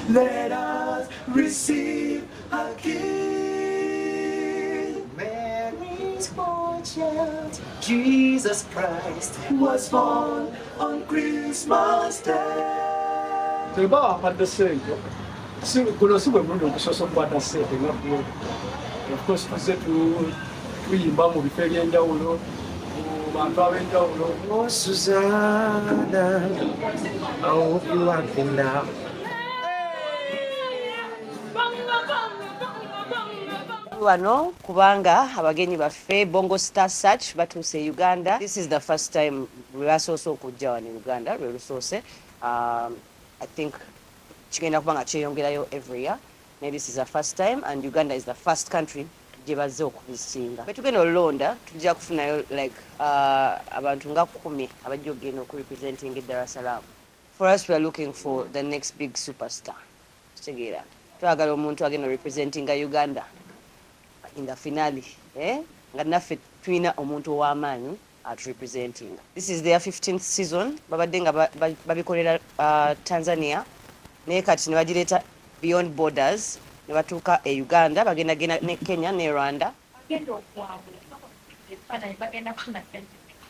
let us receive a King. Mary's born child, Jesus Christ, was born on Christmas Day. Of course, tuyimba mu bifo eby'enjawulo mu bantu ab'enjawulo. Oh, Susanna, I hope you are happy now. Wano kubanga abagenyi baffe Bongo Star Search batuuse Uganda. This is the first time we basoose okujja wano Uganda lwe lusoose. I think kigenda kubanga kyeyongerayo every year. Maybe this is the first time and Uganda is the first country gye bazze okubisinga. Bwe tugenda olulonda tujja kufunayo like abantu nga 10 abajja okugenda okurepresenting Dar es Salaam. For us we are looking for the next big superstar. Kitegeera. Twagala omuntu agenda representing Uganda in the finale. Nga naffe tulina omuntu ow'amaanyi at representing. This is their 15th season. Babadde nga babikolera Tanzania. Naye kati ne bagireeta beyond borders. Ne batuuka e Uganda, bagenda ne Kenya ne Rwanda.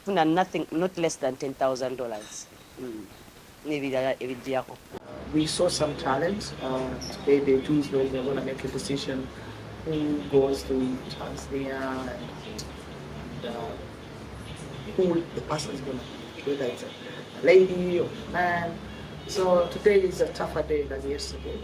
Funa nothing, not less than $10,000. N'ebirala ebijjako. We saw some talent. Today they choose when they're going to make a decision who goes to Tanzania and who the person is going to be, whether it's a lady or a man. So today is a tougher day than yesterday.